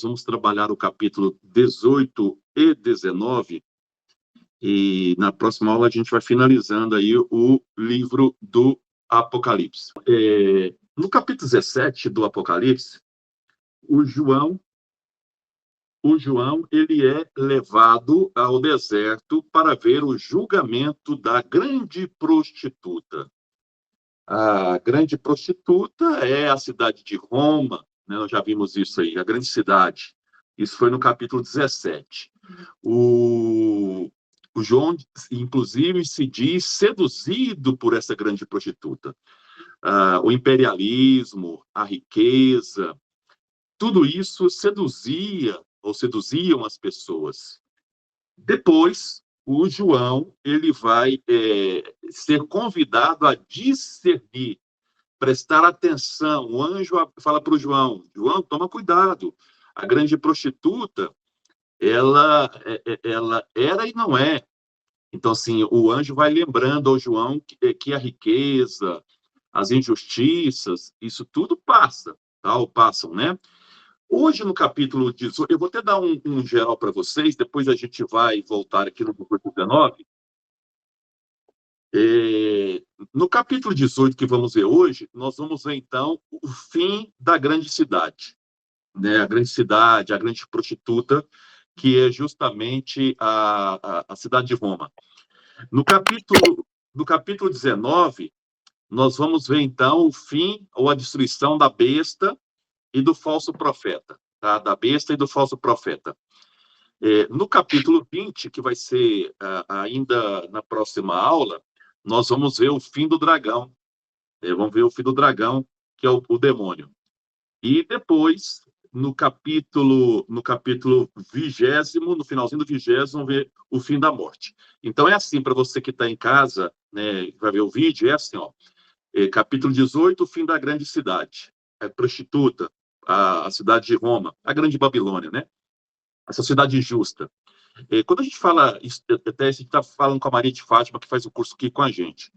vamos trabalhar o capítulo 18 e 19, e na próxima aula a gente vai finalizando aí o livro do Apocalipse. No capítulo 17 do Apocalipse, o João ele é levado ao deserto para ver o julgamento da grande prostituta. A grande prostituta é a cidade de Roma, né? Nós já vimos isso aí, a grande cidade. Isso foi no capítulo 17. O João, inclusive, se diz seduzido por essa grande prostituta. O imperialismo, a riqueza, tudo isso seduziam as pessoas. Depois, o João ele vai ser convidado a discernir, prestar atenção. O anjo fala para o João, toma cuidado. A grande prostituta, ela era e não é. Então, assim, o anjo vai lembrando ao João que a riqueza, as injustiças, isso tudo passa, tá? Ou passam, né? Hoje, no capítulo 18, eu vou até dar um geral para vocês, depois a gente vai voltar aqui no capítulo 19. No capítulo 18, que vamos ver hoje, nós vamos ver, então, o fim da grande cidade, né? A grande cidade, a grande prostituta, que é justamente a cidade de Roma. No capítulo 19, nós vamos ver, então, o fim ou a destruição da besta e do falso profeta, tá? Da besta e do falso profeta. No capítulo 20, que vai ser ainda na próxima aula, nós vamos ver o fim do dragão. Vamos ver o fim do dragão, que é o demônio. E depois, no capítulo 20º, no finalzinho do 20º, vamos ver o fim da morte. Então, é assim, para você que está em casa, né, vai ver o vídeo, é assim, ó. Capítulo 18, o fim da grande cidade. A prostituta, a cidade de Roma, a grande Babilônia, né? A sociedade injusta. Quando a gente fala, até a gente está falando com a Maria de Fátima, que faz o curso aqui com a gente.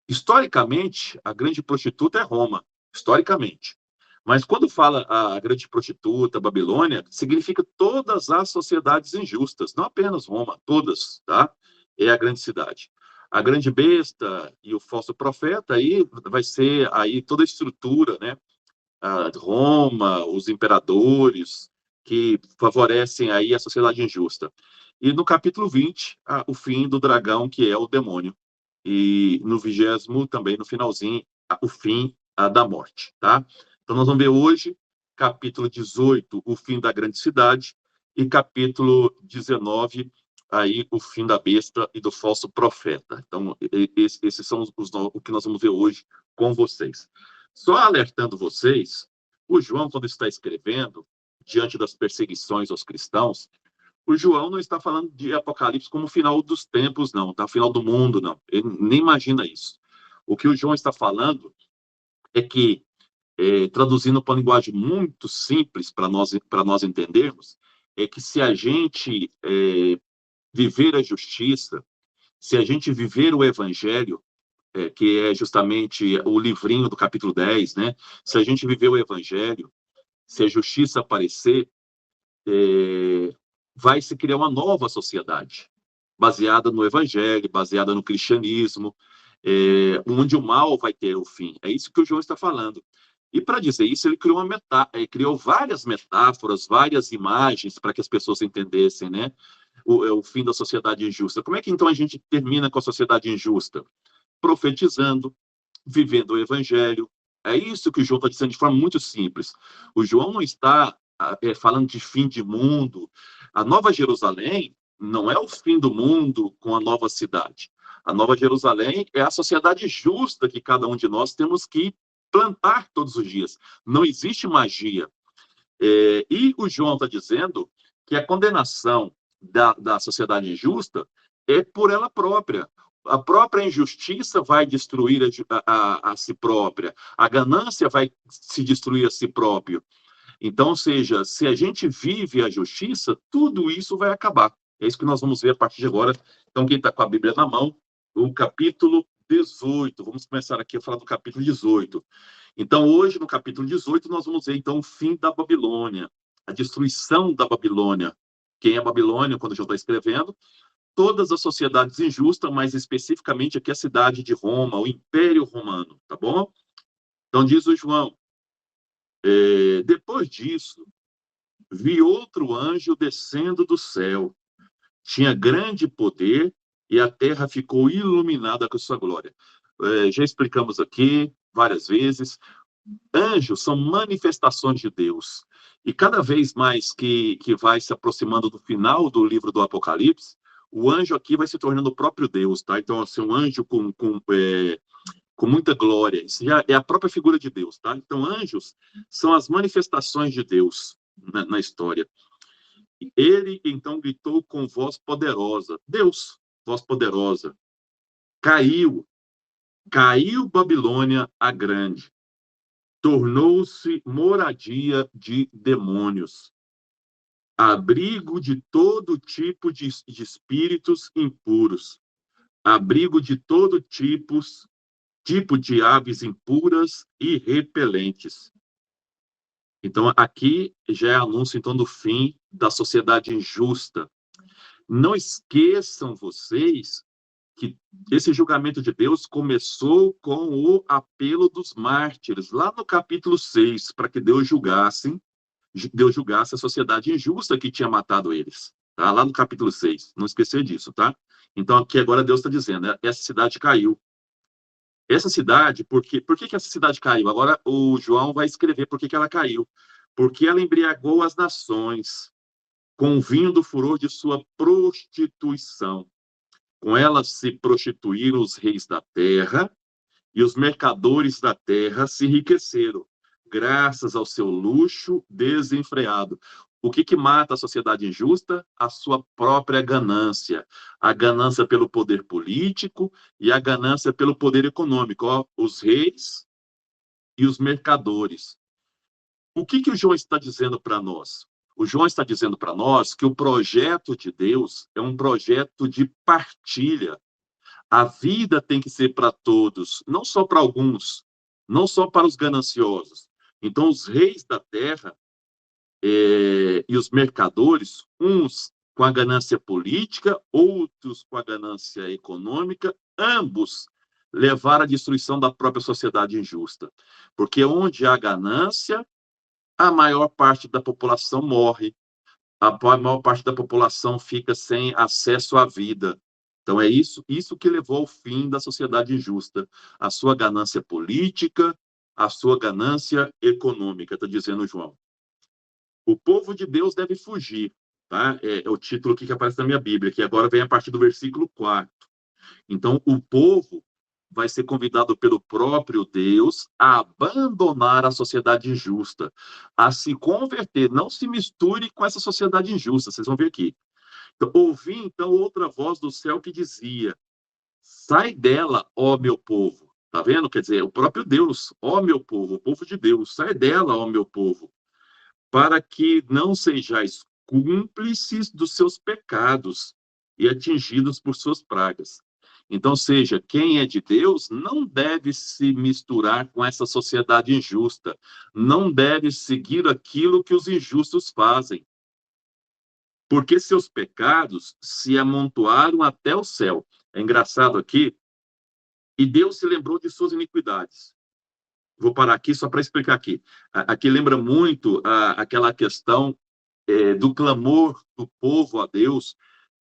Historicamente, a grande prostituta é Roma, historicamente. Mas quando fala a grande prostituta, Babilônia, significa todas as sociedades injustas, não apenas Roma, todas, tá? É a grande cidade. A grande besta e o falso profeta, aí vai ser aí toda a estrutura, né? Roma, os imperadores, que favorecem aí a sociedade injusta. E no capítulo 20, o fim do dragão, que é o demônio. E no 20º, também no finalzinho, o fim da morte, tá? Então, nós vamos ver hoje, capítulo 18, o fim da grande cidade, e capítulo 19, aí o fim da besta e do falso profeta. Então, esses são o que nós vamos ver hoje com vocês. Só alertando vocês, o João, quando está escrevendo, diante das perseguições aos cristãos, o João não está falando de Apocalipse como o final dos tempos, não, tá? O final do mundo, não. Ele nem imagina isso. O que o João está falando é que, traduzindo para uma linguagem muito simples para nós entendermos, é que se a gente viver a justiça, se a gente viver o evangelho, que é justamente o livrinho do capítulo 10, né? Se a gente viver o evangelho, se a justiça aparecer, vai se criar uma nova sociedade, baseada no evangelho, baseada no cristianismo, onde o mal vai ter o fim. É isso que o João está falando. E para dizer isso, ele criou várias metáforas, várias imagens para que as pessoas entendessem, né? O fim da sociedade injusta. Como é que então a gente termina com a sociedade injusta? Profetizando, vivendo o evangelho. É isso que o João está dizendo de forma muito simples. O João não está falando de fim de mundo. A Nova Jerusalém não é o fim do mundo com a nova cidade. A Nova Jerusalém é a sociedade justa que cada um de nós temos que plantar todos os dias. Não existe magia. E o João está dizendo que a condenação da sociedade injusta é por ela própria. A própria injustiça vai destruir a si própria. A ganância vai se destruir a si próprio. Então, ou seja, se a gente vive a justiça, tudo isso vai acabar. É isso que nós vamos ver a partir de agora. Então, quem está com a Bíblia na mão, o capítulo 18. Vamos começar aqui a falar do capítulo 18. Então, hoje, no capítulo 18, nós vamos ver, então, o fim da Babilônia, a destruição da Babilônia. Quem é Babilônia, quando eu estou escrevendo? Todas as sociedades injustas, mas especificamente aqui a cidade de Roma, o Império Romano, tá bom? Então, diz o João, depois disso, vi outro anjo descendo do céu. Tinha grande poder e a terra ficou iluminada com sua glória. Já explicamos aqui várias vezes. Anjos são manifestações de Deus. E cada vez mais que vai se aproximando do final do livro do Apocalipse, o anjo aqui vai se tornando o próprio Deus, tá? Então, assim, um anjo com muita glória. Isso já é a própria figura de Deus, tá? Então, anjos são as manifestações de Deus na história. Ele, então, gritou com voz poderosa. Deus, voz poderosa. Caiu Babilônia a grande. Tornou-se moradia de demônios, abrigo de todo tipo de espíritos impuros, abrigo de todo tipo de aves impuras e repelentes. Então, aqui já é anúncio, então, do fim da sociedade injusta. Não esqueçam vocês que esse julgamento de Deus começou com o apelo dos mártires, lá no capítulo 6, para que Deus julgasse a sociedade injusta que tinha matado eles. Tá? Lá no capítulo 6, não esquecer disso, tá? Então, aqui agora Deus está dizendo, essa cidade caiu. Essa cidade, por que essa cidade caiu? Agora o João vai escrever por que ela caiu. Porque ela embriagou as nações com o vinho do furor de sua prostituição. Com ela se prostituíram os reis da terra, e os mercadores da terra se enriqueceram, graças ao seu luxo desenfreado. O que mata a sociedade injusta? A sua própria ganância. A ganância pelo poder político e a ganância pelo poder econômico. Ó, os reis e os mercadores. O que o João está dizendo para nós? O João está dizendo para nós que o projeto de Deus é um projeto de partilha. A vida tem que ser para todos, não só para alguns, não só para os gananciosos. Então, os reis da terra e os mercadores, uns com a ganância política, outros com a ganância econômica, ambos levaram à destruição da própria sociedade injusta. Porque onde há ganância, a maior parte da população morre, a maior parte da população fica sem acesso à vida. Então, é isso que levou ao fim da sociedade injusta. A sua ganância política, a sua ganância econômica, está dizendo João. O povo de Deus deve fugir. Tá? É o título que aparece na minha Bíblia, que agora vem a partir do versículo 4. Então, o povo vai ser convidado pelo próprio Deus a abandonar a sociedade injusta, a se converter, não se misture com essa sociedade injusta, vocês vão ver aqui. Então, ouvi, então, outra voz do céu que dizia, sai dela, ó meu povo. Tá vendo? Quer dizer, o próprio Deus, ó meu povo, o povo de Deus, sai dela, ó meu povo, para que não sejais cúmplices dos seus pecados e atingidos por suas pragas. Então, seja, quem é de Deus não deve se misturar com essa sociedade injusta, não deve seguir aquilo que os injustos fazem, porque seus pecados se amontoaram até o céu. É engraçado aqui, e Deus se lembrou de suas iniquidades. Vou parar aqui só para explicar aqui. Aqui lembra muito aquela questão do clamor do povo a Deus,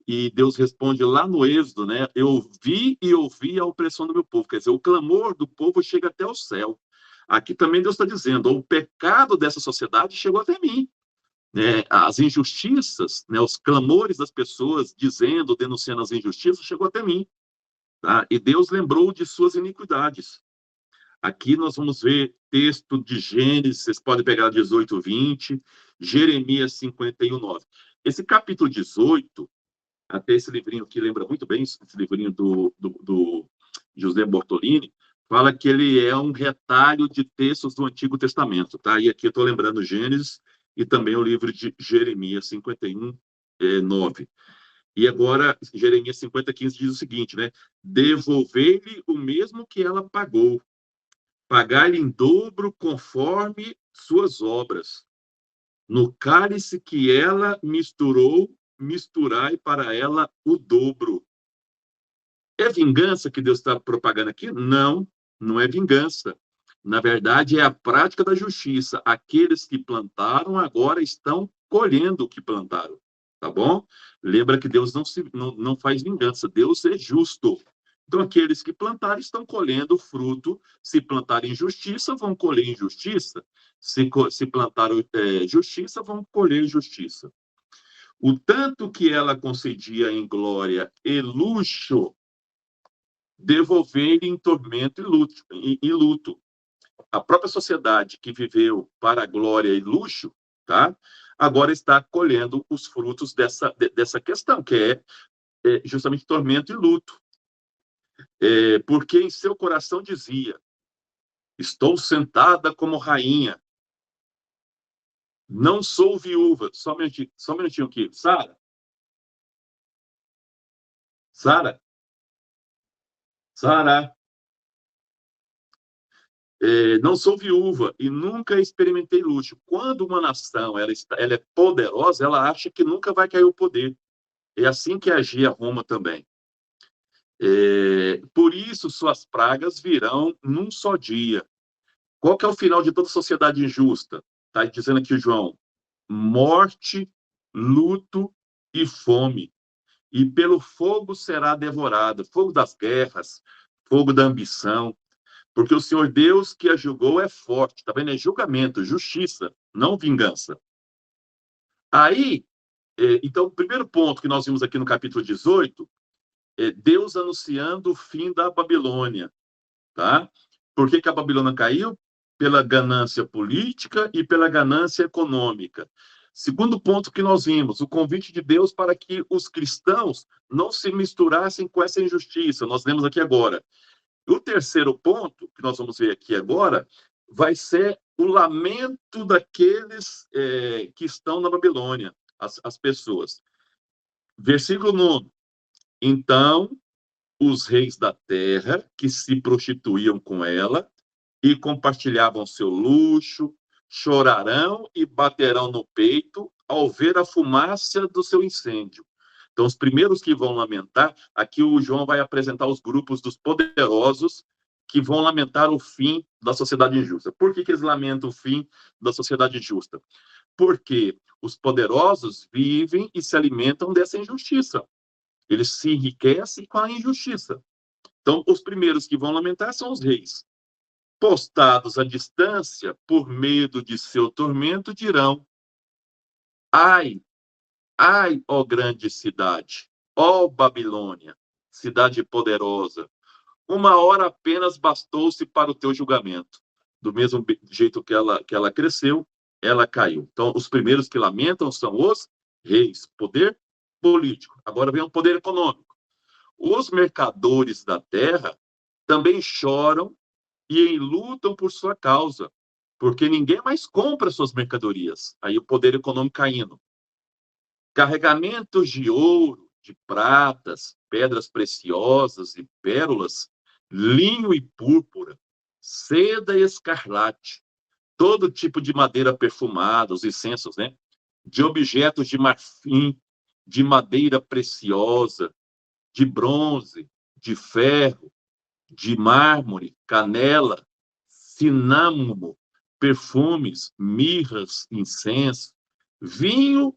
e Deus responde lá no Êxodo, né? Eu vi e ouvi a opressão do meu povo. Quer dizer, o clamor do povo chega até o céu. Aqui também Deus está dizendo, o pecado dessa sociedade chegou até mim. Né? As injustiças, né? Os clamores das pessoas dizendo, denunciando as injustiças, chegou até mim. Tá? E Deus lembrou de suas iniquidades. Aqui nós vamos ver texto de Gênesis, vocês podem pegar 18, 20, Jeremias 51, 9. Esse capítulo 18, até esse livrinho que lembra muito bem, esse livrinho do José Bortolini, fala que ele é um retalho de textos do Antigo Testamento, tá? E aqui eu estou lembrando Gênesis e também o livro de Jeremias 51, 9. E agora, Jeremias 50:15 diz o seguinte, né? Devolver-lhe o mesmo que ela pagou, pagar-lhe em dobro conforme suas obras. No cálice que ela misturou, misturai para ela o dobro. É vingança que Deus está propagando aqui? Não, não é vingança. Na verdade, é a prática da justiça. Aqueles que plantaram agora estão colhendo o que plantaram. Tá bom? Lembra que Deus não faz vingança. Deus é justo. Então, aqueles que plantaram estão colhendo o fruto. Se plantarem justiça, vão colher injustiça. Se plantaram justiça, vão colher justiça. O tanto que ela concedia em glória e luxo, devolver em tormento e luto. A própria sociedade que viveu para glória e luxo, tá? Agora está colhendo os frutos dessa questão, que é justamente tormento e luto. Porque em seu coração dizia: estou sentada como rainha, não sou viúva. Só um minutinho aqui. Sara? Sara? Sara? Não sou viúva e nunca experimentei luxo. Quando uma nação ela é poderosa, ela acha que nunca vai cair o poder. É assim que agia Roma também. Por isso, suas pragas virão num só dia. Qual que é o final de toda sociedade injusta? Está dizendo aqui o João: morte, luto e fome. E pelo fogo será devorada, fogo das guerras, fogo da ambição, porque o Senhor Deus que a julgou é forte, tá vendo? É julgamento, justiça, não vingança. Aí, então, o primeiro ponto que nós vimos aqui no capítulo 18 é Deus anunciando o fim da Babilônia, tá? Por que a Babilônia caiu? Pela ganância política e pela ganância econômica. Segundo ponto que nós vimos, o convite de Deus para que os cristãos não se misturassem com essa injustiça. Nós lemos aqui agora. O terceiro ponto, que nós vamos ver aqui agora, vai ser o lamento daqueles que estão na Babilônia, as pessoas. Versículo 9. Então, os reis da terra, que se prostituíam com ela e compartilhavam seu luxo, chorarão e baterão no peito ao ver a fumaça do seu incêndio. Então, os primeiros que vão lamentar, aqui o João vai apresentar os grupos dos poderosos que vão lamentar o fim da sociedade injusta. Por que eles lamentam o fim da sociedade justa? Porque os poderosos vivem e se alimentam dessa injustiça. Eles se enriquecem com a injustiça. Então, os primeiros que vão lamentar são os reis. Postados à distância, por medo de seu tormento, dirão: ai, ai, ó grande cidade, ó Babilônia, cidade poderosa, uma hora apenas bastou-se para o teu julgamento. Do mesmo jeito que ela cresceu, ela caiu. Então, os primeiros que lamentam são os reis, poder político. Agora vem o poder econômico. Os mercadores da terra também choram e enlutam por sua causa, porque ninguém mais compra suas mercadorias. Aí o poder econômico caindo. Carregamentos de ouro, de pratas, pedras preciosas e pérolas, linho e púrpura, seda e escarlate, todo tipo de madeira perfumada, os incensos, né? De objetos de marfim, de madeira preciosa, de bronze, de ferro, de mármore, canela, cinâmomo, perfumes, mirras, incenso, vinho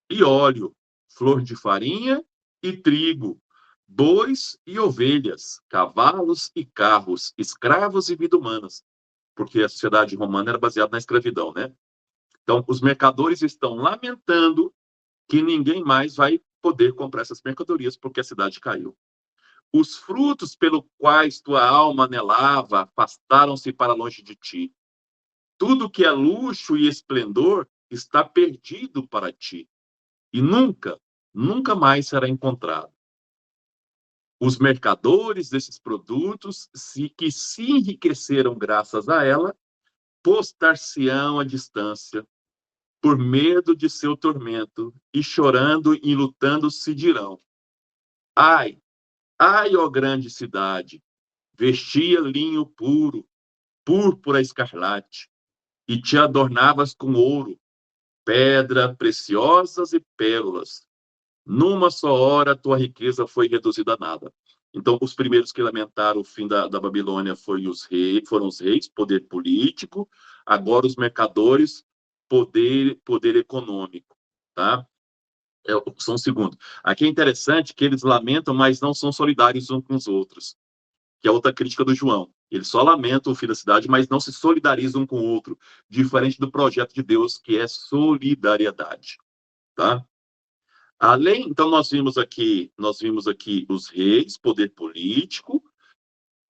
e óleo, flor de farinha e trigo, bois e ovelhas, cavalos e carros, escravos e vida humanas, porque a sociedade romana era baseada na escravidão, né? Então, os mercadores estão lamentando que ninguém mais vai poder comprar essas mercadorias porque a cidade caiu. Os frutos pelo quais tua alma anelava afastaram-se para longe de ti. Tudo que é luxo e esplendor está perdido para ti e nunca, nunca mais será encontrado. Os mercadores desses produtos, que se enriqueceram graças a ela, postar-se-ão à distância, por medo de seu tormento, e chorando e lutando se dirão: ai, ai, ó grande cidade, vestia linho puro, púrpura escarlate, e te adornavas com ouro, pedra preciosas e pérolas. Numa só hora, tua riqueza foi reduzida a nada. Então, os primeiros que lamentaram o fim da Babilônia foram os reis, poder político, agora os mercadores, poder econômico. Tá? São o segundo. Aqui é interessante que eles lamentam, mas não são solidários uns com os outros, que é outra crítica do João. Eles só lamentam o fim da cidade, mas não se solidarizam um com o outro, diferente do projeto de Deus, que é solidariedade. Tá? Além, então, nós vimos aqui os reis, poder político,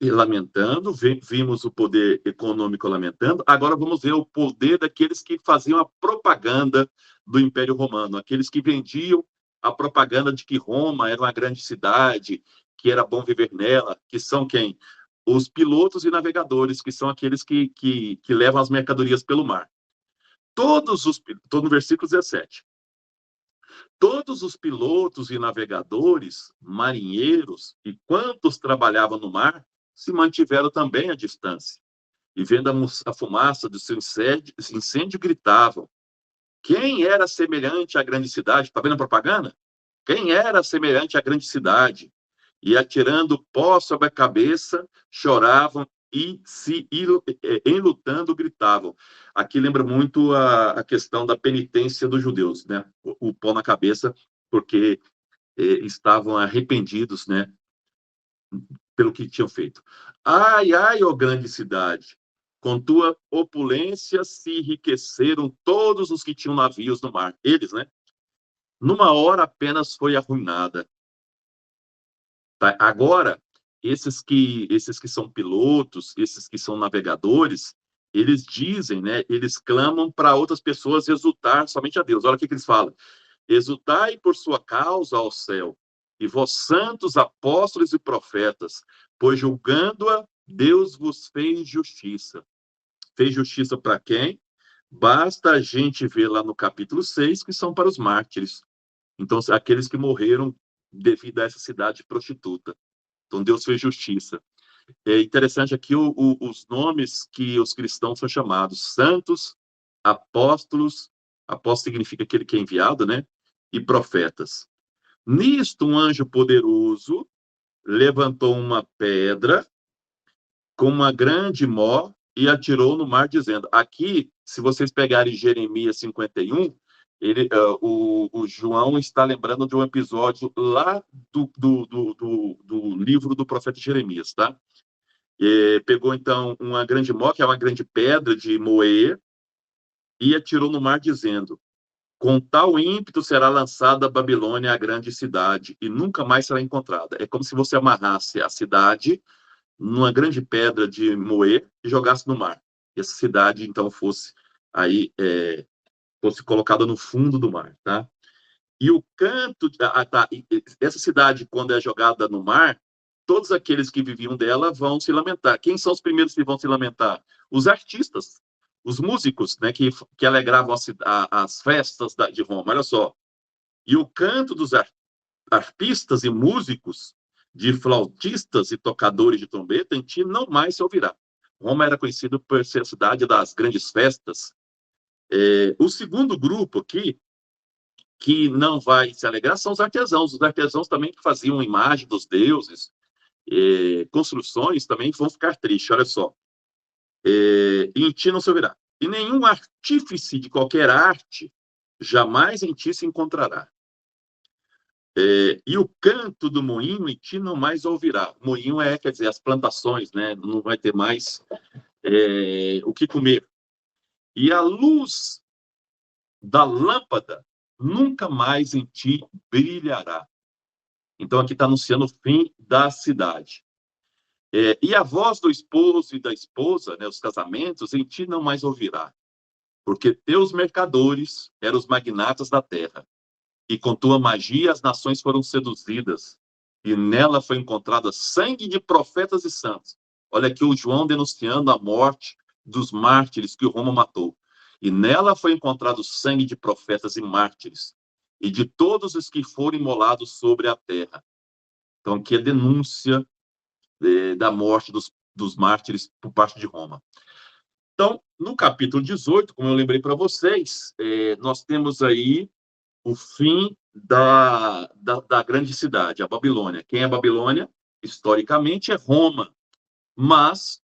lamentando, vimos o poder econômico lamentando, agora vamos ver o poder daqueles que faziam a propaganda do Império Romano, aqueles que vendiam a propaganda de que Roma era uma grande cidade, que era bom viver nela, que são quem? Os pilotos e navegadores, que são aqueles que levam as mercadorias pelo mar. Estou no versículo 17. Todos os pilotos e navegadores, marinheiros e quantos trabalhavam no mar se mantiveram também à distância. E vendo a fumaça do seu incêndio, gritavam: quem era semelhante à grande cidade? Está vendo a propaganda? Quem era semelhante à grande cidade? E atirando pó sobre a cabeça, choravam e se enlutando gritavam. Aqui lembra muito a questão da penitência dos judeus, né? O pó na cabeça, porque estavam arrependidos, né? Pelo que tinham feito. Ai, ai, ó grande cidade, com tua opulência se enriqueceram todos os que tinham navios no mar. Eles, né? Numa hora apenas foi arruinada. Tá? Agora, esses que são pilotos, esses que são navegadores, eles dizem, né? Eles clamam para outras pessoas exultar somente a Deus. Olha o que eles falam: exultai por sua causa ao céu, e vós santos apóstolos e profetas, pois julgando-a, Deus vos fez justiça. Fez justiça para quem? Basta a gente ver lá no capítulo 6, que são para os mártires. Então, aqueles que morreram devido a essa cidade prostituta. Então, Deus fez justiça. É interessante aqui os nomes que os cristãos são chamados: santos, apóstolos, apóstolo significa aquele que é enviado, né? E profetas. Nisto, um anjo poderoso levantou uma pedra com uma grande mó e atirou no mar, dizendo... Aqui, se vocês pegarem Jeremias 51, o João está lembrando de um episódio lá do livro do profeta Jeremias, tá? Pegou, então, uma grande mó, que é uma grande pedra de moer, e atirou no mar, dizendo: com tal ímpeto será lançada a Babilônia, a grande cidade, e nunca mais será encontrada. É como se você amarrasse a cidade numa grande pedra de moer e jogasse no mar. E essa cidade, então, fosse colocada no fundo do mar, tá? E o canto... essa cidade, quando é jogada no mar, todos aqueles que viviam dela vão se lamentar. Quem são os primeiros que vão se lamentar? Os artistas, os músicos, né, que alegravam as festas de Roma. Olha só. E o canto dos arpistas e músicos, de flautistas e tocadores de trombeta, em ti não mais se ouvirá. Roma era conhecido por ser a cidade das grandes festas. O segundo grupo aqui, que não vai se alegrar, são os artesãos. Os artesãos também que faziam imagem dos deuses, construções, também vão ficar tristes. Olha só. Em ti não se ouvirá. E nenhum artífice de qualquer arte jamais em ti se encontrará. E o canto do moinho em ti não mais ouvirá. Moinho quer dizer, as plantações, né? Não vai ter mais o que comer. E a luz da lâmpada nunca mais em ti brilhará. Então, aqui está anunciando o fim da cidade. E a voz do esposo e da esposa, né, os casamentos, em ti não mais ouvirá. Porque teus mercadores eram os magnatas da terra. E com tua magia as nações foram seduzidas. E nela foi encontrado sangue de profetas e santos. Olha aqui o João denunciando a morte dos mártires que Roma matou. E nela foi encontrado sangue de profetas e mártires, e de todos os que foram imolados sobre a terra. Então, aqui é denúncia da morte dos mártires por parte de Roma. Então, no capítulo 18, como eu lembrei para vocês, nós temos aí o fim da grande cidade, a Babilônia. Quem é a Babilônia? Historicamente, é Roma, mas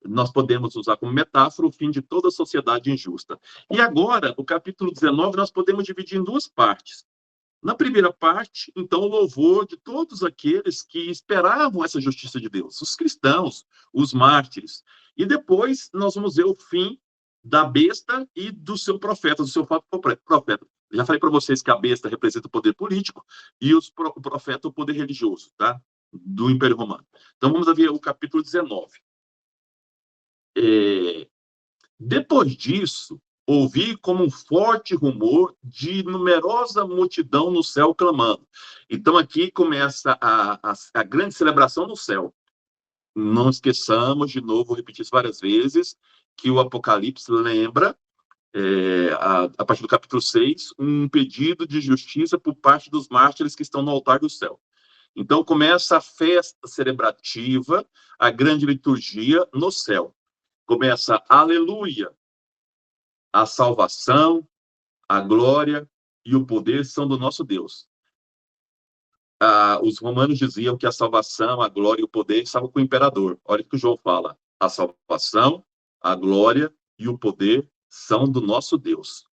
nós podemos usar como metáfora o fim de toda a sociedade injusta. E agora, o capítulo 19, nós podemos dividir em duas partes. Na primeira parte, então, o louvor de todos aqueles que esperavam essa justiça de Deus, os cristãos, os mártires. E depois nós vamos ver o fim da besta e do seu profeta, do seu falso profeta. Já falei para vocês que a besta representa o poder político e o profeta o poder religioso, tá? Do Império Romano. Então vamos ver o capítulo 19. Depois disso, ouvi como um forte rumor de numerosa multidão no céu clamando. Então aqui começa a grande celebração no céu. Não esqueçamos, de novo, vou repetir isso várias vezes, que o Apocalipse lembra, a partir do capítulo 6, um pedido de justiça por parte dos mártires que estão no altar do céu. Então começa a festa celebrativa, a grande liturgia no céu. Começa aleluia, a salvação, a glória e o poder são do nosso Deus. Os romanos diziam que a salvação, a glória e o poder estavam com o imperador. Olha o que o João fala. A salvação, a glória e o poder são do nosso Deus.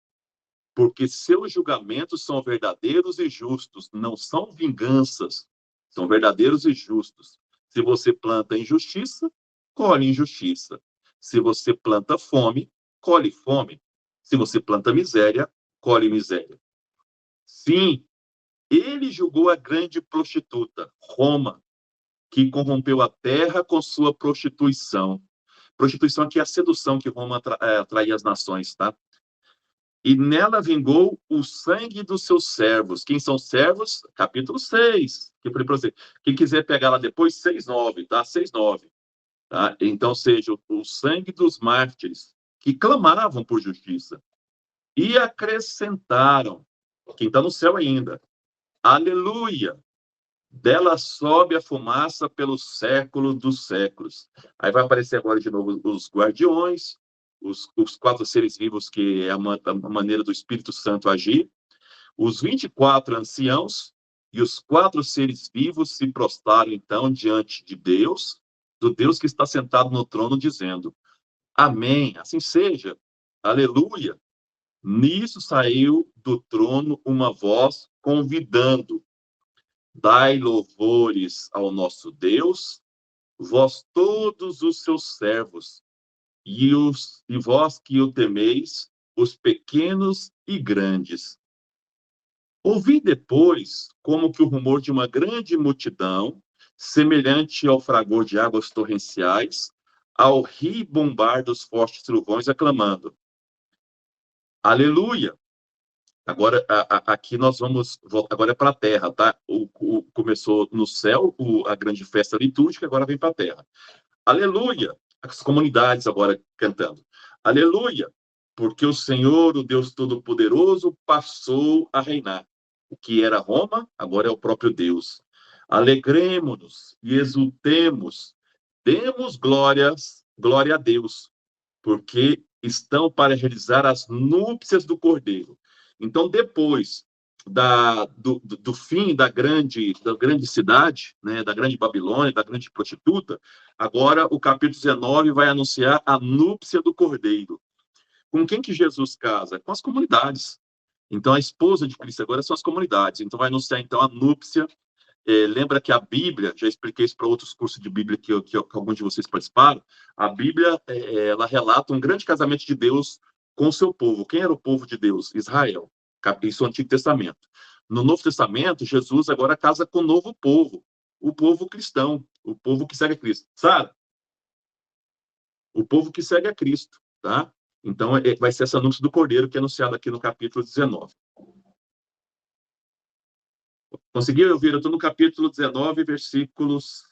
Porque seus julgamentos são verdadeiros e justos, não são vinganças, são verdadeiros e justos. Se você planta injustiça, colhe injustiça. Se você planta fome, colhe fome. Se você planta miséria, colhe miséria. Sim, ele julgou a grande prostituta, Roma, que corrompeu a terra com sua prostituição. Prostituição aqui é a sedução que Roma atraía as nações, tá? E nela vingou o sangue dos seus servos. Quem são servos? Capítulo 6. Que eu falei para você. Quem quiser pegar lá depois, 6:9, tá? 6:9. Tá? Então, seja o sangue dos mártires que clamavam por justiça. E acrescentaram, quem está no céu ainda, aleluia, dela sobe a fumaça pelo século dos séculos. Aí vai aparecer agora de novo os guardiões, os 4 seres vivos, que é a maneira do Espírito Santo agir, os 24 anciãos e os 4 seres vivos se prostraram, então, diante de Deus, do Deus que está sentado no trono, dizendo, amém, assim seja, aleluia. Nisso saiu do trono uma voz convidando, dai louvores ao nosso Deus, vós todos os seus servos, e vós que o temeis, os pequenos e grandes. Ouvi depois como que o rumor de uma grande multidão, semelhante ao fragor de águas torrenciais, ao ribombar dos fortes trovões, aclamando, aleluia! Agora, aqui nós vamos, agora é para a terra, tá? Começou no céu a grande festa litúrgica, agora vem para a terra. Aleluia! As comunidades agora cantando. Aleluia! Porque o Senhor, o Deus Todo-Poderoso, passou a reinar. O que era Roma, agora é o próprio Deus. Alegremo-nos e exultemos, demos glória a Deus, porque estão para realizar as núpcias do Cordeiro. Então, depois do fim da grande cidade, né, da grande Babilônia, da grande prostituta, agora o capítulo 19 vai anunciar a núpcia do Cordeiro. Com quem que Jesus casa? Com as comunidades. Então, a esposa de Cristo agora são as comunidades. Então, vai anunciar, então, a núpcia. Lembra que a Bíblia, já expliquei isso para outros cursos de Bíblia que alguns de vocês participaram, a Bíblia, ela relata um grande casamento de Deus com o seu povo. Quem era o povo de Deus? Israel. Isso é o Antigo Testamento. No Novo Testamento, Jesus agora casa com o novo povo, o povo cristão, o povo que segue a Cristo, sabe? O povo que segue a Cristo, tá? Então, vai ser esse anúncio do Cordeiro que é anunciado aqui no capítulo 19. Conseguiu ouvir? Eu estou no capítulo 19, versículos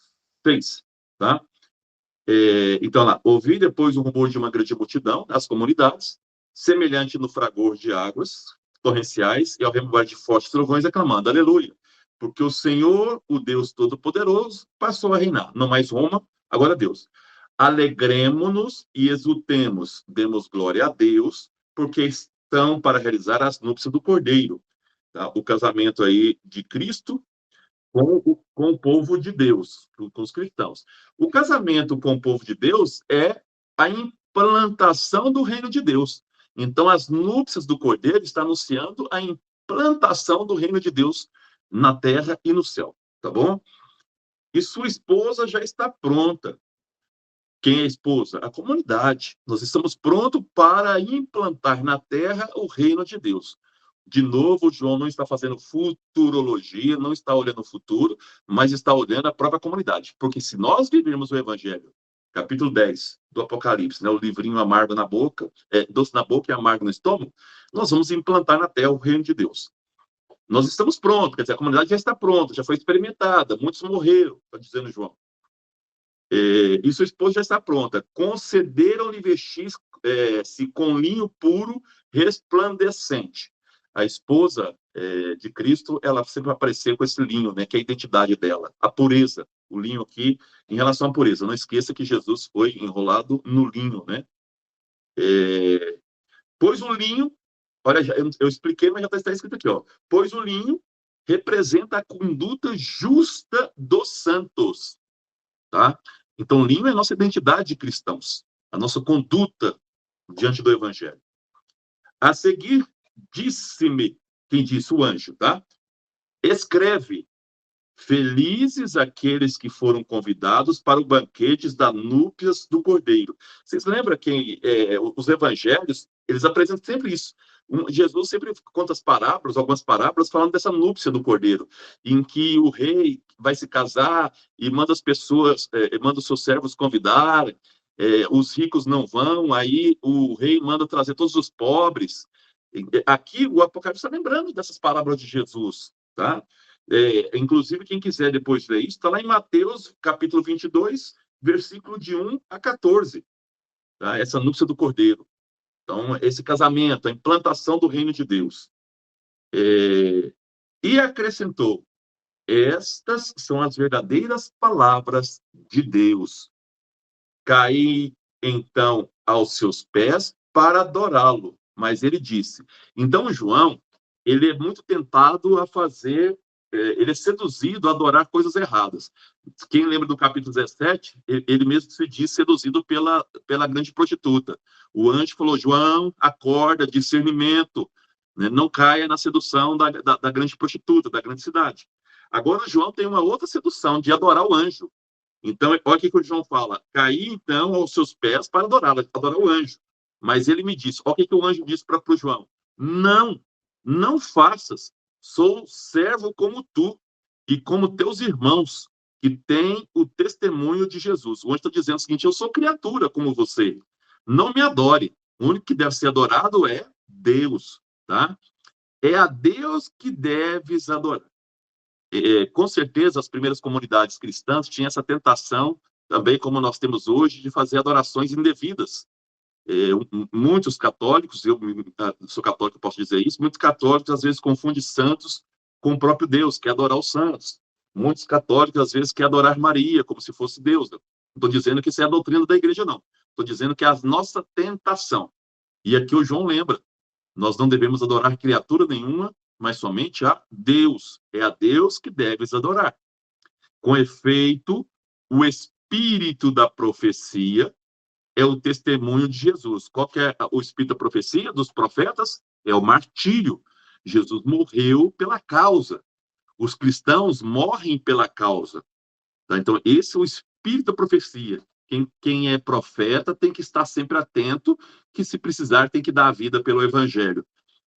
6, tá? Então, lá, ouvi depois o rumor de uma grande multidão, das comunidades, semelhante no fragor de águas torrenciais e ao remover de fortes trovões, aclamando, aleluia, porque o Senhor, o Deus Todo-Poderoso, passou a reinar. Não mais Roma, agora Deus. Alegremo-nos e exultemos, demos glória a Deus, porque estão para realizar as núpcias do Cordeiro. Tá? O casamento aí de Cristo com o povo de Deus, com os cristãos. O casamento com o povo de Deus é a implantação do reino de Deus. Então, as núpcias do Cordeiro estão anunciando a implantação do reino de Deus na terra e no céu, tá bom? E sua esposa já está pronta. Quem é a esposa? A comunidade. Nós estamos prontos para implantar na terra o reino de Deus. De novo, João não está fazendo futurologia, não está olhando o futuro, mas está olhando a própria comunidade. Porque se nós vivermos o Evangelho, capítulo 10 do Apocalipse, né, o livrinho amargo na boca, doce na boca e amargo no estômago, nós vamos implantar na terra o reino de Deus. Nós estamos prontos, quer dizer, a comunidade já está pronta, já foi experimentada, muitos morreram, está dizendo João. E sua esposa já está pronta. Concederam-lhe vestir-se com linho puro, resplandecente. A esposa de Cristo, ela sempre vai aparecer com esse linho, né, que é a identidade dela, a pureza. O linho aqui, em relação à pureza. Não esqueça que Jesus foi enrolado no linho, né? Pois o linho, olha, eu expliquei, mas já está escrito aqui, ó. Pois o linho representa a conduta justa dos santos, tá? Então, linho é a nossa identidade de cristãos, a nossa conduta diante do Evangelho. A seguir, disse-me, quem disse? O anjo, tá? Escreve, felizes aqueles que foram convidados para o banquete das núpcias do Cordeiro. Vocês lembram que os evangelhos, eles apresentam sempre isso. Jesus sempre conta as parábolas, algumas parábolas, falando dessa núpcia do Cordeiro, em que o rei vai se casar e manda as pessoas, manda os seus servos convidar, os ricos não vão, aí o rei manda trazer todos os pobres. Aqui o Apocalipse está lembrando dessas parábolas de Jesus, tá? Inclusive, quem quiser depois ler isso, está lá em Mateus, capítulo 22, versículo de 1 a 14, tá? Essa núpcia do Cordeiro. Então, esse casamento, a implantação do reino de Deus. E acrescentou, estas são as verdadeiras palavras de Deus. Caí, então, aos seus pés para adorá-lo. Mas ele disse. Então, João, ele é muito tentado a fazer, ele é seduzido a adorar coisas erradas. Quem lembra do capítulo 17, ele mesmo se diz seduzido pela grande prostituta. O anjo falou, João, acorda, discernimento, né? Não caia na sedução da grande prostituta, da grande cidade. Agora, João tem uma outra sedução, de adorar o anjo. Então, olha o que o João fala. Caí, então, aos seus pés para adorar o anjo. Mas ele me disse, olha o que o anjo disse para o João. Não faças. Sou servo como tu e como teus irmãos, que têm o testemunho de Jesus. O anjo está dizendo o seguinte, eu sou criatura como você. Não me adore. O único que deve ser adorado é Deus, tá? É a Deus que deves adorar. Com certeza, as primeiras comunidades cristãs tinham essa tentação, também como nós temos hoje, de fazer adorações indevidas. Muitos católicos, eu sou católico, posso dizer isso, muitos católicos às vezes confundem santos com o próprio Deus, quer adorar os santos. Muitos católicos às vezes querem adorar Maria, como se fosse Deus. Não estou dizendo que isso é a doutrina da igreja, não. Estou dizendo que é a nossa tentação. E aqui o João lembra, nós não devemos adorar criatura nenhuma, mas somente a Deus. É a Deus que deves adorar. Com efeito, o espírito da profecia é o testemunho de Jesus. Qual que é o espírito da profecia dos profetas? É o martírio. Jesus morreu pela causa. Os cristãos morrem pela causa. Tá? Então, esse é o espírito da profecia. Quem é profeta tem que estar sempre atento, que se precisar tem que dar a vida pelo evangelho.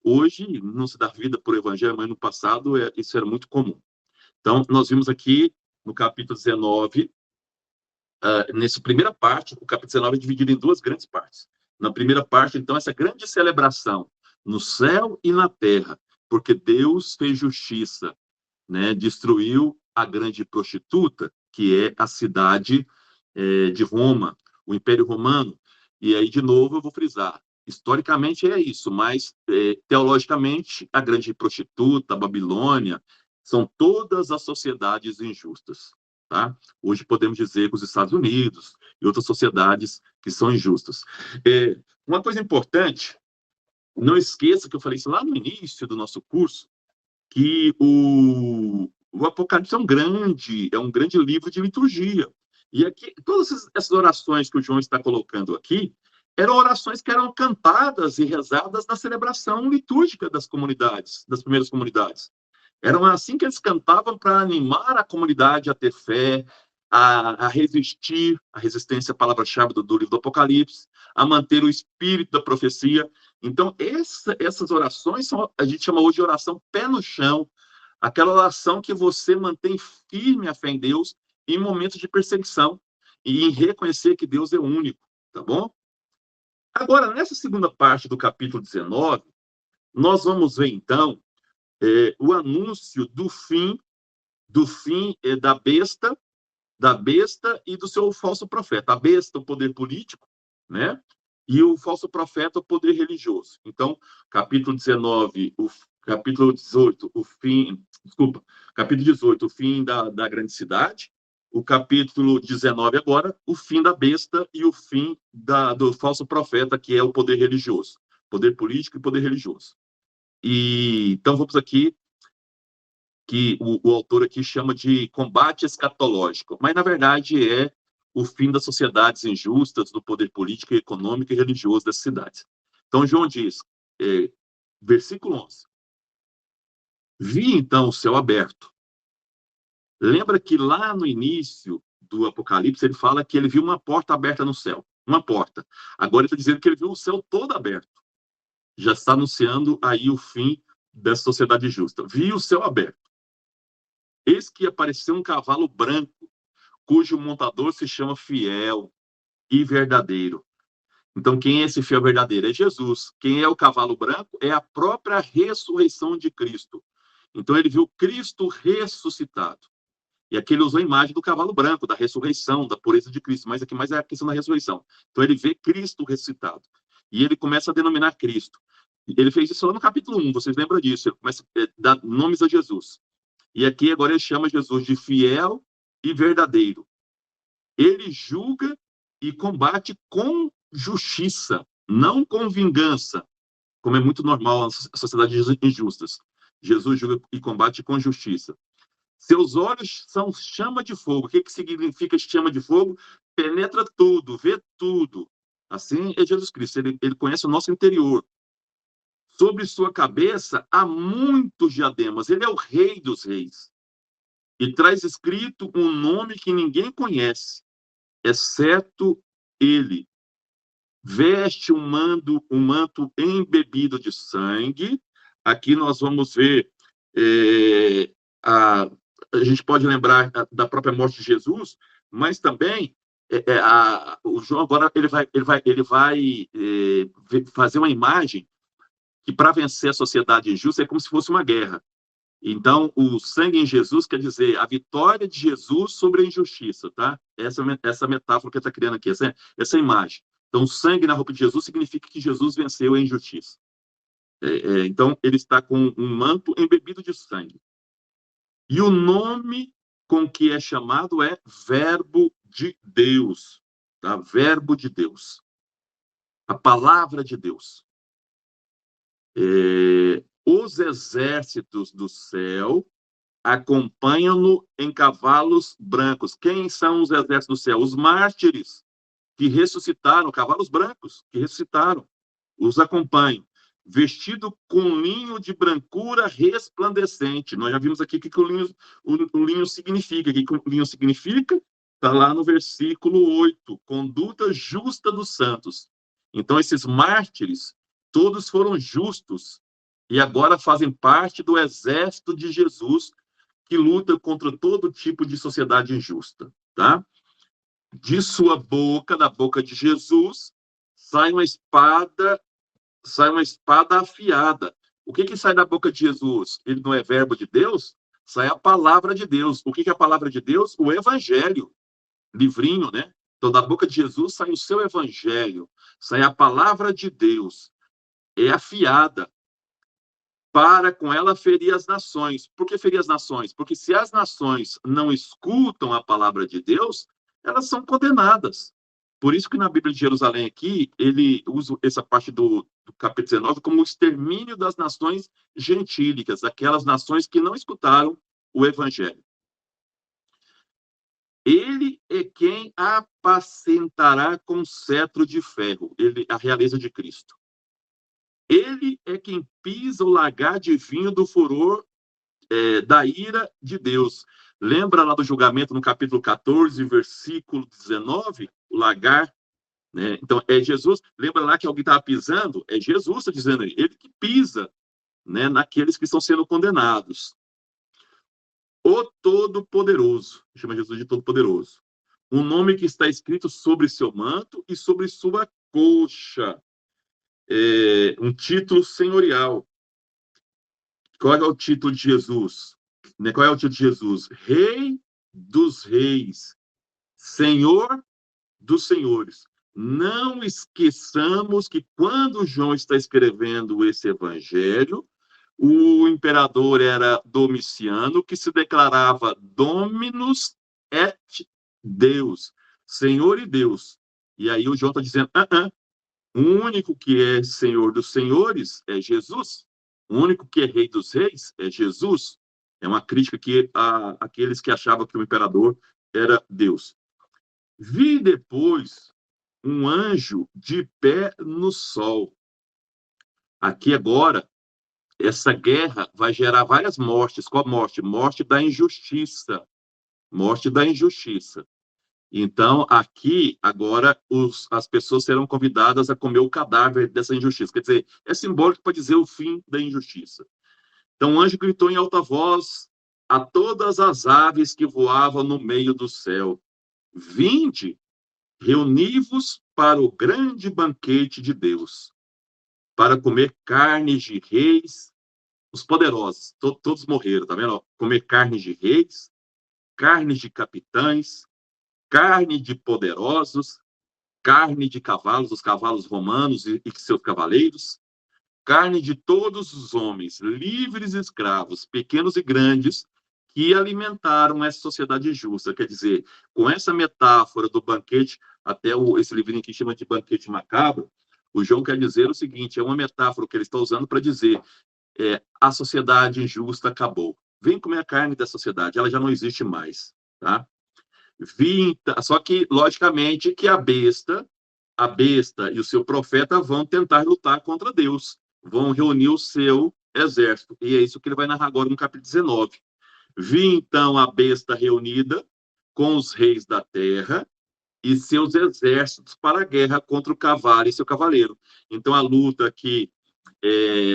Hoje, não se dá vida por evangelho, mas no passado isso era muito comum. Então, nós vimos aqui no capítulo 19, nessa primeira parte, o capítulo 19 é dividido em duas grandes partes. Na primeira parte, então, essa grande celebração no céu e na terra, porque Deus fez justiça, né? Destruiu a grande prostituta, que é a cidade de Roma, o Império Romano. E aí, de novo, eu vou frisar, Historicamente é isso, mas teologicamente a grande prostituta, a Babilônia, são todas as sociedades injustas. Tá? Hoje podemos dizer que os Estados Unidos e outras sociedades que são injustas. Uma coisa importante, não esqueça que eu falei isso lá no início do nosso curso, que o Apocalipse é um grande livro de liturgia. E aqui, todas essas orações que o João está colocando aqui, eram orações que eram cantadas e rezadas na celebração litúrgica das comunidades, das primeiras comunidades. Eram assim que eles cantavam para animar a comunidade a ter fé, a resistir, a resistência à palavra-chave do livro do Apocalipse, a manter o espírito da profecia. Então, essas orações a gente chama hoje de oração pé no chão, aquela oração que você mantém firme a fé em Deus em momentos de perseguição e em reconhecer que Deus é único, tá bom? Agora, nessa segunda parte do capítulo 19, nós vamos ver, então, o anúncio do fim da besta e do seu falso profeta. A besta, o poder político, né? E o falso profeta, o poder religioso. Então, capítulo 19, capítulo 18, capítulo 18, o fim da grande cidade. O capítulo 19 agora, o fim da besta e o fim do falso profeta, que é o poder religioso. Poder político e poder religioso. Então, vamos aqui que o autor aqui chama de combate escatológico, mas, na verdade, é o fim das sociedades injustas, do poder político, econômico e religioso das cidades. Então, João diz, versículo 11, vi, então, o céu aberto. Lembra que lá no início do Apocalipse, ele fala que ele viu uma porta aberta no céu, uma porta. Agora ele está dizendo que ele viu o céu todo aberto. Já está anunciando aí o fim dessa sociedade justa. Vi o céu aberto. Eis que apareceu um cavalo branco, cujo montador se chama Fiel e Verdadeiro. Então, quem é esse fiel verdadeiro? É Jesus. Quem é o cavalo branco? É a própria ressurreição de Cristo. Então, ele viu Cristo ressuscitado. E aqui ele usou a imagem do cavalo branco, da ressurreição, da pureza de Cristo. Mas aqui mais é a questão da ressurreição. Então, ele vê Cristo ressuscitado. E ele começa a denominar Cristo. Ele fez isso lá no capítulo 1, vocês lembram disso. Ele começa a dar nomes a Jesus. E aqui agora ele chama Jesus de fiel e verdadeiro. Ele julga e combate com justiça, não com vingança, como é muito normal nas sociedades injustas. Jesus julga e combate com justiça. Seus olhos são chama de fogo. O que significa chama de fogo? Penetra tudo, vê tudo. Assim é Jesus Cristo. Ele conhece o nosso interior. Sobre sua cabeça há muitos diademas. Ele é o rei dos reis. E traz escrito um nome que ninguém conhece, exceto ele. Veste um manto embebido de sangue. Aqui nós vamos ver, a gente pode lembrar da própria morte de Jesus, mas também o João agora ele vai fazer uma imagem que para vencer a sociedade injusta é como se fosse uma guerra. Então, o sangue em Jesus quer dizer a vitória de Jesus sobre a injustiça, tá? Essa metáfora que ele está criando aqui, essa imagem. Então, o sangue na roupa de Jesus significa que Jesus venceu a injustiça. Então, ele está com um manto embebido de sangue. E o nome com que é chamado é Verbo de Deus, tá? Verbo de Deus. A palavra de Deus. Os exércitos do céu acompanham-no em cavalos brancos. Quem são os exércitos do céu? Os mártires que ressuscitaram, cavalos brancos que ressuscitaram, os acompanham. Vestido com linho de brancura resplandecente. Nós já vimos aqui o que o linho significa. O que o linho significa? Está lá no versículo 8. Conduta justa dos santos. Então, esses mártires, todos foram justos e agora fazem parte do exército de Jesus que luta contra todo tipo de sociedade injusta, tá? De sua boca, da boca de Jesus, sai uma espada afiada. O que sai da boca de Jesus? Ele não é verbo de Deus? Sai a palavra de Deus. O que é a palavra de Deus? O evangelho. Livrinho, né? Então, da boca de Jesus sai o seu evangelho, sai a palavra de Deus, é afiada para com ela ferir as nações. Por que ferir as nações? Porque se as nações não escutam a palavra de Deus, elas são condenadas. Por isso que na Bíblia de Jerusalém aqui, ele usa essa parte do capítulo 19 como o extermínio das nações gentílicas, aquelas nações que não escutaram o evangelho. Ele é quem apacentará com cetro de ferro, a realeza de Cristo. Ele é quem pisa o lagar de vinho do furor da ira de Deus. Lembra lá do julgamento no capítulo 14, versículo 19? O lagar, né? Então, é Jesus. Lembra lá que alguém estava pisando? É Jesus, está dizendo aí. Ele que pisa, né, naqueles que estão sendo condenados. O Todo-Poderoso. Chama Jesus de Todo-Poderoso. Um nome que está escrito sobre seu manto e sobre sua coxa. Um título senhorial. Qual é o título de Jesus? Qual é o título de Jesus? Rei dos reis, Senhor dos senhores. Não esqueçamos que quando João está escrevendo esse evangelho, o imperador era Domiciano, que se declarava Dominus et Deus, Senhor e Deus. E aí o João está dizendo, o único que é Senhor dos senhores é Jesus. O único que é Rei dos reis é Jesus. É uma crítica àqueles que achavam que o imperador era Deus. Vi depois um anjo de pé no sol. Aqui agora, essa guerra vai gerar várias mortes. Qual morte? Morte da injustiça. Morte da injustiça. Então, aqui, agora, as pessoas serão convidadas a comer o cadáver dessa injustiça. Quer dizer, é simbólico para dizer o fim da injustiça. Então, o anjo gritou em alta voz a todas as aves que voavam no meio do céu: Vinde, reuni-vos para o grande banquete de Deus, para comer carnes de reis, os poderosos, todos morreram, tá vendo? Comer carnes de reis, carnes de capitães, carne de poderosos, carne de cavalos, os cavalos romanos e seus cavaleiros, carne de todos os homens, livres e escravos, pequenos e grandes, que alimentaram essa sociedade justa. Quer dizer, com essa metáfora do banquete, até esse livrinho aqui chama de banquete macabro, o João quer dizer o seguinte, é uma metáfora que ele está usando para dizer a sociedade injusta acabou. Vem comer a carne da sociedade, ela já não existe mais, tá? Só que, logicamente, que a besta e o seu profeta vão tentar lutar contra Deus, vão reunir o seu exército. E é isso que ele vai narrar agora no capítulo 19. Vi, então, a besta reunida com os reis da terra e seus exércitos para a guerra contra o cavalo e seu cavaleiro. Então, a luta aqui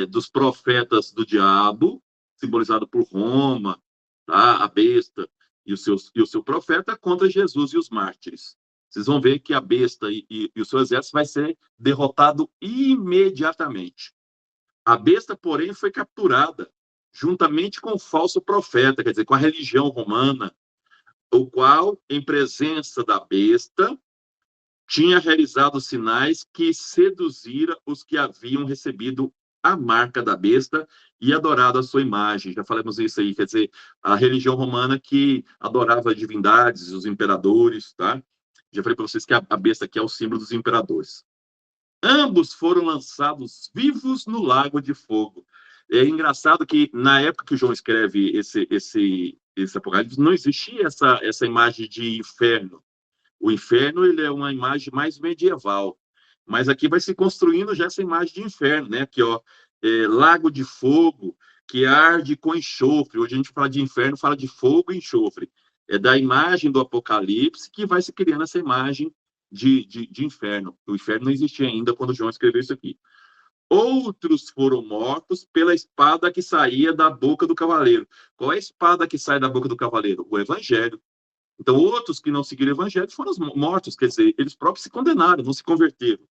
dos profetas do diabo, simbolizado por Roma, tá? A besta e o seu profeta, contra Jesus e os mártires. Vocês vão ver que a besta e o seu exército vai ser derrotado imediatamente. A besta, porém, foi capturada juntamente com o falso profeta, quer dizer, com a religião romana, o qual, em presença da besta, tinha realizado sinais que seduzira os que haviam recebido a marca da besta e adorado a sua imagem. Já falamos isso aí, quer dizer, a religião romana que adorava divindades, os imperadores, tá? Já falei para vocês que a besta aqui é o símbolo dos imperadores. Ambos foram lançados vivos no lago de fogo. É engraçado que, na época que o João escreve esse Apocalipse, não existia essa imagem de inferno. O inferno ele é uma imagem mais medieval. Mas aqui vai se construindo já essa imagem de inferno, né? Aqui, ó, lago de fogo que arde com enxofre. Hoje a gente fala de inferno, fala de fogo e enxofre. É da imagem do Apocalipse que vai se criando essa imagem de inferno. O inferno não existia ainda quando João escreveu isso aqui. Outros foram mortos pela espada que saía da boca do cavaleiro. Qual é a espada que sai da boca do cavaleiro? O evangelho. Então, outros que não seguiram o evangelho foram mortos, quer dizer, eles próprios se condenaram, não se converteram.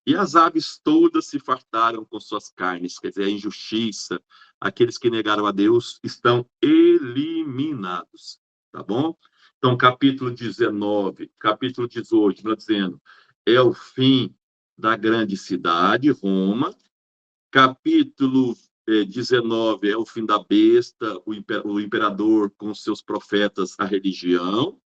E as aves todas se fartaram com suas carnes, quer dizer, a injustiça, aqueles que negaram a Deus estão eliminados, tá bom? Então, capítulo 19, capítulo 18, está dizendo, é o fim da grande cidade, Roma. Capítulo 19 é o fim da besta, o imperador com seus profetas, a religião.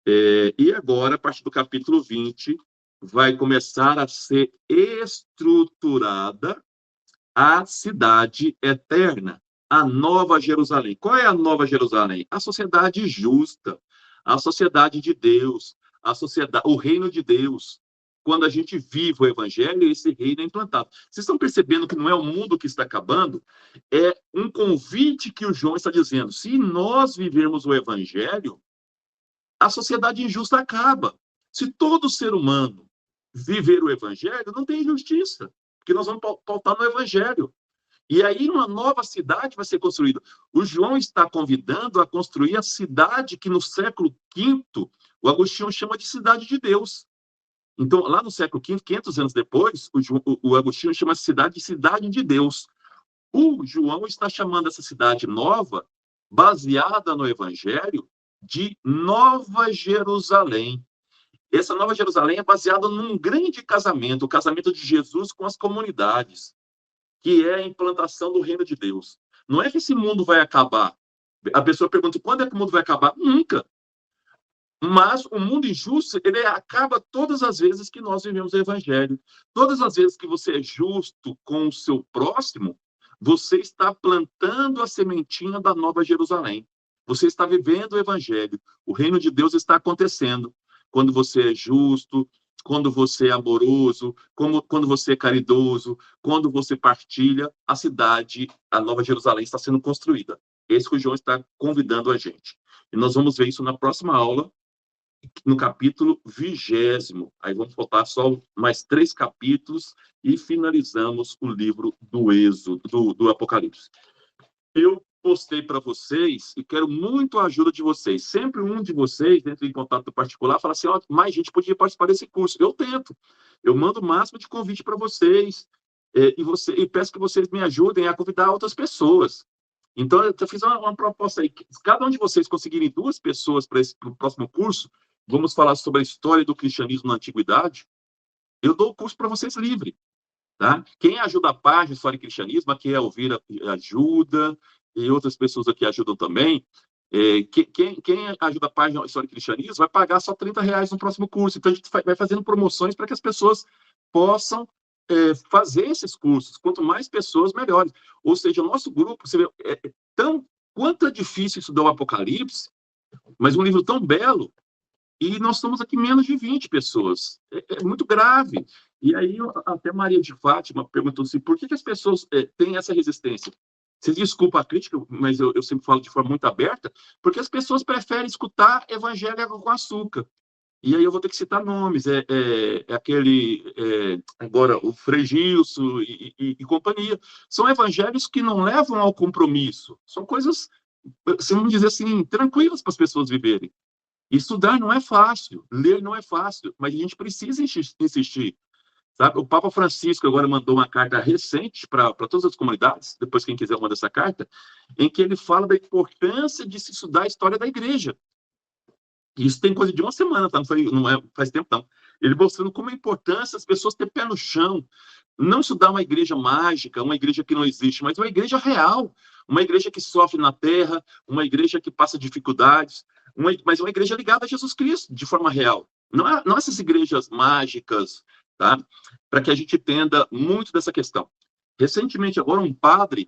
E agora, a partir do capítulo 20, vai começar a ser estruturada a cidade eterna, a Nova Jerusalém. Qual é a Nova Jerusalém? A sociedade justa, a sociedade de Deus, a sociedade, o reino de Deus. Quando a gente vive o evangelho, esse reino é implantado. Vocês estão percebendo que não é o mundo que está acabando? É um convite que o João está dizendo. Se nós vivermos o evangelho, a sociedade injusta acaba. Se todo ser humano viver o evangelho, não tem injustiça, porque nós vamos pautar no evangelho. E aí uma nova cidade vai ser construída. O João está convidando a construir a cidade que no século V o Agostinho chama de cidade de Deus. Então, lá no século V, 500 anos depois, o Agostinho chama de cidade de Deus. O João está chamando essa cidade nova, baseada no Evangelho, de Nova Jerusalém. Essa Nova Jerusalém é baseada num grande casamento, o casamento de Jesus com as comunidades, que é a implantação do reino de Deus. Não é que esse mundo vai acabar. A pessoa pergunta, quando é que o mundo vai acabar? Nunca. Mas o mundo injusto, ele acaba todas as vezes que nós vivemos o evangelho. Todas as vezes que você é justo com o seu próximo, você está plantando a sementinha da Nova Jerusalém. Você está vivendo o evangelho. O reino de Deus está acontecendo. Quando você é justo, quando você é amoroso, quando você é caridoso, quando você partilha, a cidade, a Nova Jerusalém está sendo construída. Esse que o João está convidando a gente. E nós vamos ver isso na próxima aula, no capítulo 20. Aí vamos faltar só mais 3 capítulos e finalizamos o livro do Êxodo, do Apocalipse. Eu postei para vocês e quero muito a ajuda de vocês. Sempre um de vocês, dentro em contato particular, fala assim, mais gente podia participar desse curso. Eu tento. Eu mando o máximo de convite para vocês e peço que vocês me ajudem a convidar outras pessoas. Então, eu fiz uma proposta aí. Se cada um de vocês conseguirem 2 pessoas para o próximo curso, vamos falar sobre a história do cristianismo na antiguidade, eu dou o curso para vocês livre. Tá? Quem ajuda a página História e Cristianismo, aqui é a Elvira ajuda, e outras pessoas aqui ajudam também. Quem ajuda a página História e Cristianismo vai pagar só R$ 30 no próximo curso. Então, a gente vai fazendo promoções para que as pessoas possam fazer esses cursos. Quanto mais pessoas, melhor. Ou seja, o nosso grupo, você vê, quanto é difícil estudar o Apocalipse, mas um livro tão belo, e nós estamos aqui menos de 20 pessoas. É muito grave. E aí, até Maria de Fátima perguntou assim, por que as pessoas têm essa resistência? Vocês desculpam a crítica, mas eu sempre falo de forma muito aberta, porque as pessoas preferem escutar evangelho com açúcar. E aí eu vou ter que citar nomes. Agora, o Frei Gilson e companhia. São evangelhos que não levam ao compromisso. São coisas, vamos dizer assim, tranquilas para as pessoas viverem. Estudar não é fácil, ler não é fácil, mas a gente precisa insistir. Sabe? O Papa Francisco agora mandou uma carta recente para todas as comunidades, depois quem quiser manda essa carta, em que ele fala da importância de se estudar a história da igreja. Isso tem coisa de uma semana, tá? Não faz tempo, não. Ele mostrando como é importante as pessoas terem pé no chão, não estudar uma igreja mágica, uma igreja que não existe, mas uma igreja real, uma igreja que sofre na terra, uma igreja que passa dificuldades, mas uma igreja ligada a Jesus Cristo, de forma real. Não essas igrejas mágicas, tá? Para que a gente entenda muito dessa questão. Recentemente, agora, um padre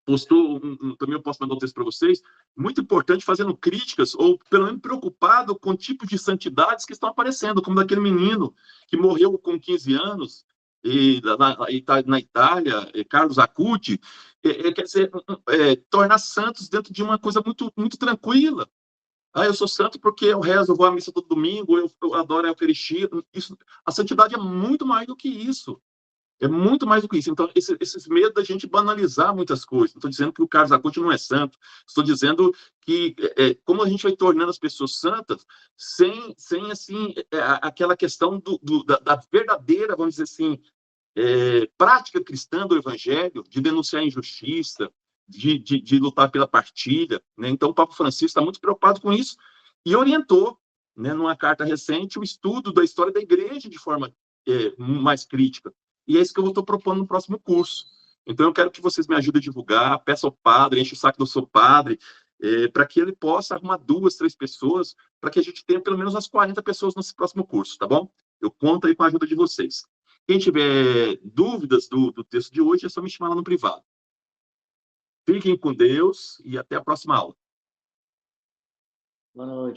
postou, também eu posso mandar um texto para vocês, muito importante, fazendo críticas, ou pelo menos preocupado com tipos de santidades que estão aparecendo, como daquele menino que morreu com 15 anos, na Itália, Carlos Acuti, quer dizer, tornar santos dentro de uma coisa muito, muito tranquila. Eu sou santo porque eu rezo, eu vou à missa todo domingo, eu adoro a Eucaristia. A santidade é muito mais do que isso. É muito mais do que isso. Então, esses medos da gente banalizar muitas coisas. Não estou dizendo que o Carlos Acuti não é santo. Estou dizendo que como a gente vai tornando as pessoas santas sem assim, aquela questão da verdadeira, vamos dizer assim, prática cristã do evangelho, de denunciar a injustiça, de lutar pela partilha. Né? Então, o Papa Francisco está muito preocupado com isso. e orientou, né, numa carta recente, o estudo da história da igreja de forma mais crítica. E é isso que eu estou propondo no próximo curso. Então, eu quero que vocês me ajudem a divulgar, peça ao padre, enche o saco do seu padre, para que ele possa arrumar 2, 3 pessoas, para que a gente tenha pelo menos umas 40 pessoas nesse próximo curso, tá bom? Eu conto aí com a ajuda de vocês. Quem tiver dúvidas do texto de hoje, é só me chamar lá no privado. Fiquem com Deus e até a próxima aula. Boa noite.